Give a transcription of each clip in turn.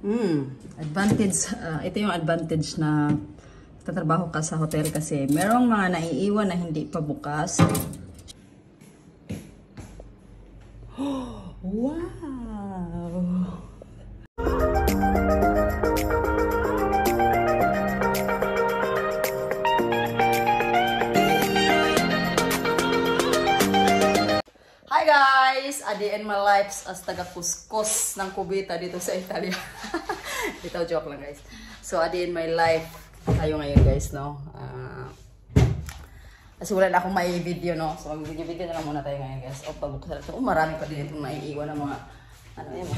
Advantage, ito yung advantage na tatrabaho ka sa hotel kasi merong mga naiiwan na hindi pa bukas. Wow! Hi guys! A day in my life as taga-kuskus ng kubita dito sa Italia. Dito, joke lang guys. So, a day in my life tayo ngayon guys, no? Kasi wala na akong may video, no? So, mag-video na lang muna tayo ngayon guys. O, pabuksan natin. Marami pa din itong naiiwan ng mga, ano yun,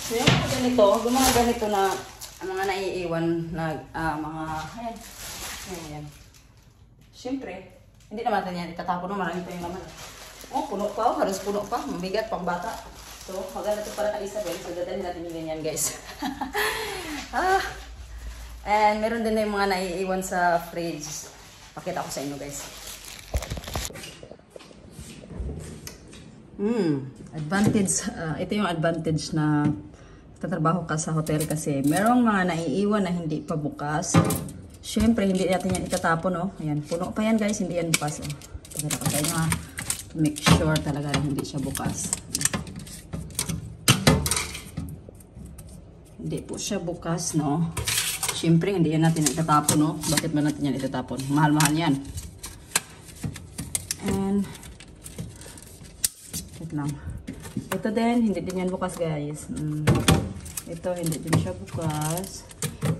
so, yung mga ganito, yung mga ganito na, ang mga naiiwan na, mga, ayan. Siyempre, hindi naman natin yan itatapon, no? Marami pa yung laman. Oh, puno pa, halos puno pa. Mabigat, pang bata. So, maganda ito para kay Isabel. So, dadalhin natin yung ganyan, guys. And meron din na yung mga naiiwan sa fridge. Pakita ko sa inyo, guys. Advantage. Ito yung advantage na tatrabaho ka sa hotel kasi merong mga naiiwan na hindi pa bukas. Siyempre, hindi natin yan itatapon, oh. Ayan, puno pa yan, guys. Hindi yan bukas, oh. Pakita ko sa inyo, ha. Make sure talaga na hindi siya bukas. Hindi po siya bukas, no. Siyempre, hindi yan natin itatapon, no. Bakit ba natin yan itatapon? Mahal-mahal yan. And, wait lang. Ito din, hindi din yan bukas, guys. Ito, hindi din siya bukas.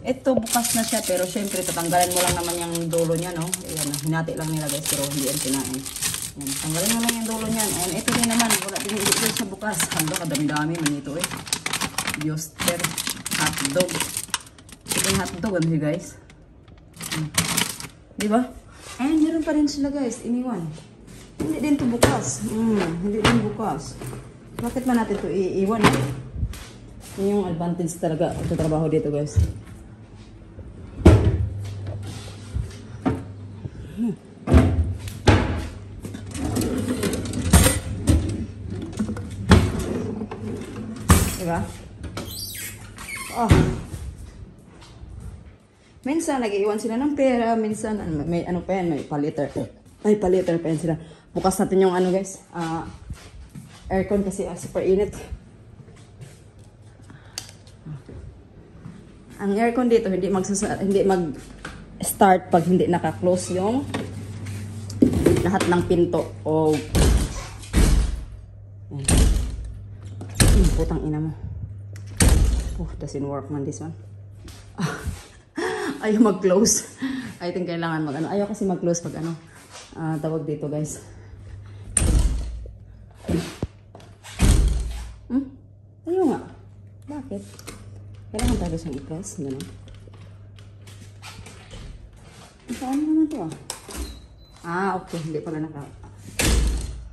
Ito, bukas na siya, pero syempre, tatanggalan mo lang naman yung dulo niya, no? Ayan, hinati lang nila, guys, pero hindi yan kinain. Ayan, tanggalin mo lang yung dulo niyan. And ito din naman, wala din hindi siya bukas. Handa, kadami-dami man ito, eh. Yoster, hotdog. Ito yung hotdog, ano siya, guys? Diba? And meron pa rin sila, guys, iniwan. Hindi din ito bukas. Hindi din bukas. Bakit man natin ito iiwan, eh? Yun yung advantage talaga sa trabaho dito, guys. Diba? Minsan nag-iwan sila ng pera, minsan may ano pa yan, may paliter. May paliter pa yan sila. Bukas natin yung ano, guys. Aircon kasi super init. Ang aircon dito hindi mag-start pag hindi naka-close yung lahat ng pinto o putang ina mo. Doesn't work man this one. Ayaw mag-close. I think kailangan mag-ano. Ayaw kasi mag-close pag ano. Tawag dito, guys. Ayaw nga. Bakit? Kailangan tayo siyang i-press. Gano'n. Saan naman ito, okay. Hindi pala naka...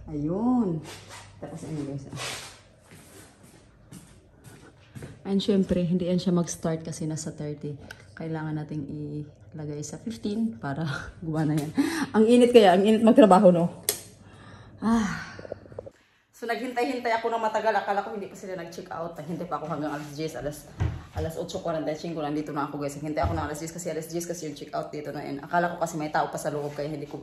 Ayun. Tapos ano, guys, And syempre, hindi yan siya mag-start kasi nasa 30. Kailangan nating ilagay sa 15 para gumana yan. Ang init kaya. Ang init magtrabaho, no? So, naghintay-hintay ako ng matagal. Akala ko hindi pa sila nag-check out. Naghintay pa ako hanggang alas 10, alas 8:45 ko nandito na ako, guys. Naghintay ako ng alas 10 kasi yung check out dito na yan. Akala ko kasi may tao pa sa loob kaya hindi ko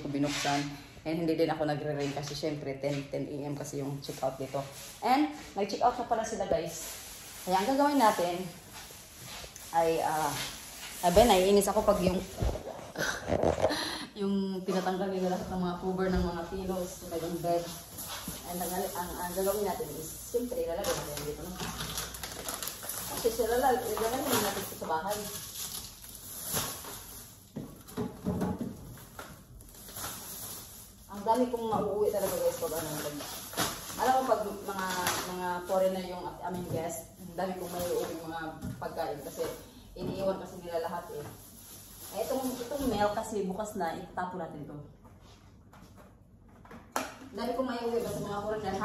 binuksan. And hindi din ako nagre-rain kasi syempre 10 AM kasi yung check out dito. And nag-check out na pala sila, guys. Kaya ang gagawin natin ay naiinis ako pag yung tinatanggal nila lahat ng mga cover ng mga pillows, ng bed. And ang gagawin natin is, siyempre, ilalagay natin dito. No? Kasi ilalagay natin ito sa bahay. Ang dami kong mauuwi talaga, guys, pag ano. Alam mo, pag mga foreigner yung aming guest, ang dami kong mauuwi mga pagkain kasi iniiwan kasi nila lahat, eh. Itong milk kasi bukas na, itapo natin ito. Dahil kung may uwi ba sa mga foreigner,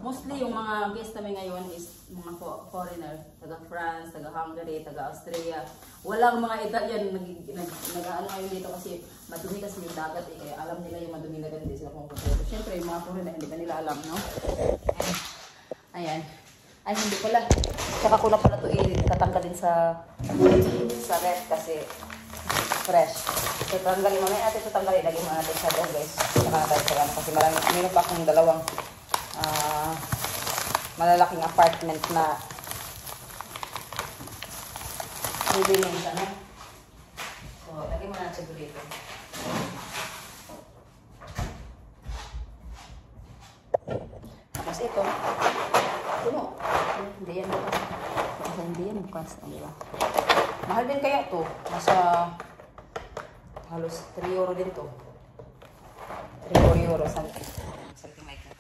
mostly yung mga guest namin ngayon is mga foreigner, taga France, taga Hungary, taga Austria. Walang mga Italian nag-ano ngayon dito kasi madumi kasi yung dagat, eh. Kaya alam nila yung madumi na ganun, hindi sila kumukuha. Siyempre yung mga foreigner hindi ba nila alam, no? Ayan. Ay, hindi pala. Tsaka ko na pala ito itatanggalin sa ref kasi fresh. So, tanggalin mo. May natin ito tanggalin. Lagyan mo natin sa loob, guys. Saka natin sa yan. Kasi meron pa akong dalawang malalaking apartment na bibilin siya, no? So, lagyan mo natin ito dito. Tapos ito, puno. Hindi yan bukas. Kasi hindi yan bukas. Diba? Mahal din kaya to. Nasa halos 3 euro din to. 3 euro something. Something like that.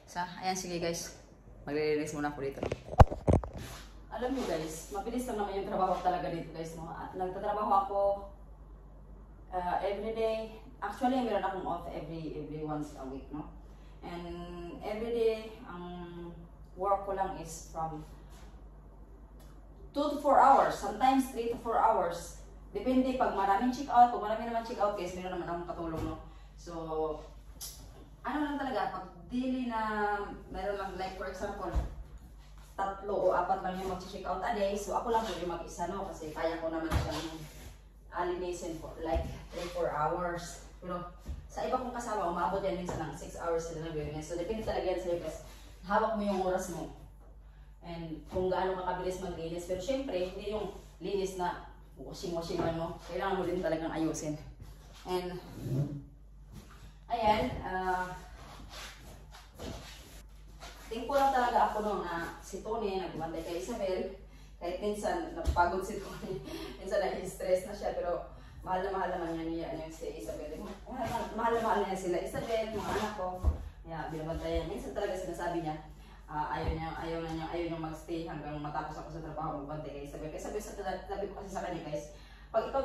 So, ayan sige guys. Magre-release muna ako dito. Alam niyo guys, mabilis lang naman yung trabaho talaga dito guys. No? At nagtatrabaho ako every day. Actually, meron akong off every once a week. No? And every day, ang work ko lang is from 2 to 4 hours. Sometimes 3 to 4 hours. Depende pag maraming check-out. Pag marami naman check-out guys, meron naman akong katulong. No? So, ano lang talaga, pag daily na meron lang, like for example, 3 o 4 lang yung mag-check out a day. So, ako lang po yung mag-isa, no? Kasi kaya ko naman siyang alinisin for like 3-4 hours. Pero, sa iba kong kasama, umabot yan minsan ng 6 hours sila nag-linis. So, depende talaga yan sa'yo guys. Hawak mo yung oras mo. And kung gaano makabilis maglinis. Pero syempre, hindi yung linis na washing lang, no? Kailangan mo din talagang ayusin. And, ayan, thankful lang talaga ako nung na si Tony nagbantay kay Isabel. Kahit minsan napagod si Tony, minsan na-stress na siya, pero mahal na mahal naman niya si Isabel. Mahal na mahal niya sila Isabel, mga anak ko. Kaya binabantayan. Minsan talaga sinasabi niya, ayaw niya magstay hanggang matapos ako sa trabaho, magbantay kay Isabel. Kaya sabi ko kasi sa kanya guys, pag ikaw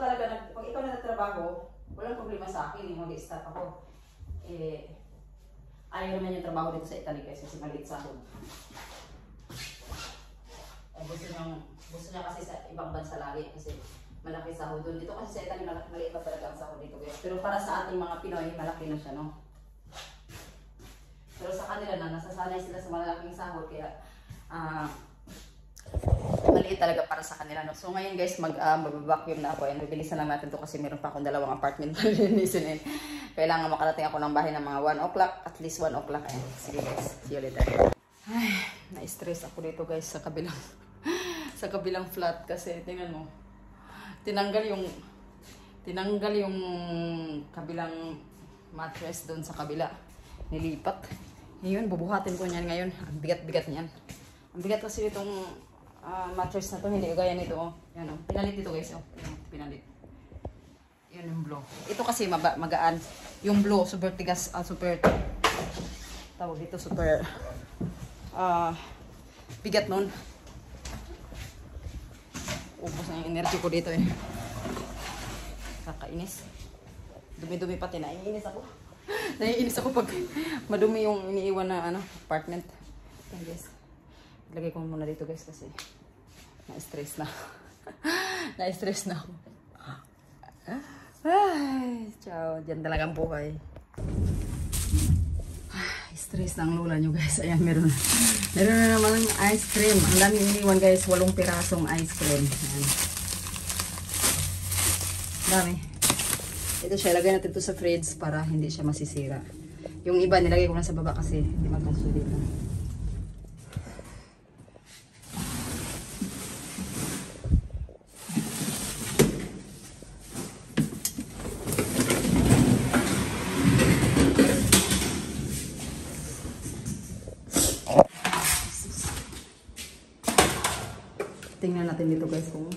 na nagtrabaho, walang problema sa akin, mag-i-stop ako. Ayaw naman yung trabaho dito sa Italy guys kasi maliit sahod. Gusto niya kasi sa ibang bansa lagi kasi malaki sahod doon. Dito kasi sa Italy maliit pa talaga ang sahod dito guys. Pero para sa ating mga Pinoy, malaki na siya, no? Pero sa kanila na, nasasanay sila sa malaking sahod kaya maliit talaga para sa kanila, no? So ngayon guys, mag-vacuum na ako and bibilisan lang natin to kasi meron pa akong dalawang apartment na linisin. Kailangan makarating ako ng bahay ng mga 1 o'clock, at least 1 o'clock. Sige guys, see you later. Ay, na-stress ako dito guys sa kabilang flat kasi tingnan mo. Tinanggal yung kabilang mattress doon sa kabila. Nilipat. Ngayon, bubuhatin ko niyan ngayon. Ang bigat-bigat niyan. Ang bigat kasi itong mattress na to, hindi gaya nito. Oh. Yan, oh. Pinalit dito guys. Oh. Yan, pinalit. Yan yung blow. Ito kasi magaan. Yung blow, super tigas, super, tawag dito, super, bigat nun. Ubos na yung energy ko dito eh. Kakainis. Dumi-dumi pati, naiinis ako. Naiinis ako pag madumi yung iniiwan na apartment. Okay, guys. Ilagay ko muna dito guys kasi na-stress na. Na-stress na ako. Ay, ciao. Diyan talagang buhay. Ay, stress na ang lula nyo guys. Ayan, meron na naman ng ice cream. Ang daming iniwan guys. 8 pirasong ice cream. Ayan. Dami. Ito siya. Ilagay natin ito sa fridge para hindi siya masisira. Yung iba nilagay ko na sa baba kasi hindi magkasulit dito. Tingnan natin dito guys kung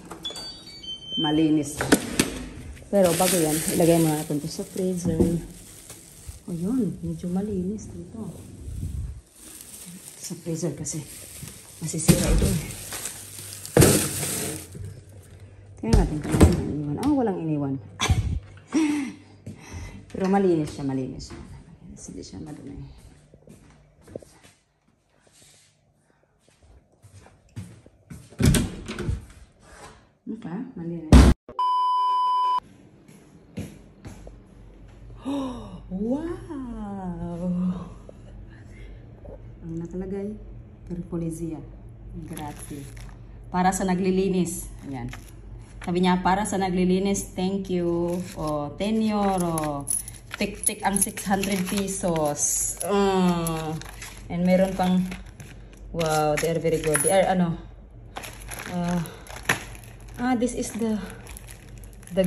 malinis. Pero bago yan, ilagay mo natin ito sa freezer. O yun, medyo malinis dito. Sa freezer kasi masisira ito eh. Tingnan natin kung walang iniwan. Oh, walang iniwan. Pero malinis siya, malinis. Hindi siya madumi. Okay, malinis. Wow! Ang nakalagay, Perpolizia. Grazie. Para sa naglilinis. Ayan. Sabi niya, para sa naglilinis, thank you. O, 10 euro. Tik-tik ang 600 pesos. And meron pang, wow, they are very good. They are, ano, this is the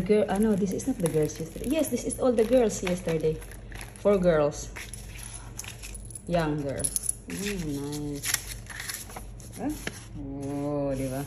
girl, this is not the girls yesterday. Yes, this is all the girls yesterday. 4 girls. Young girls. Nice. Oh, di ba?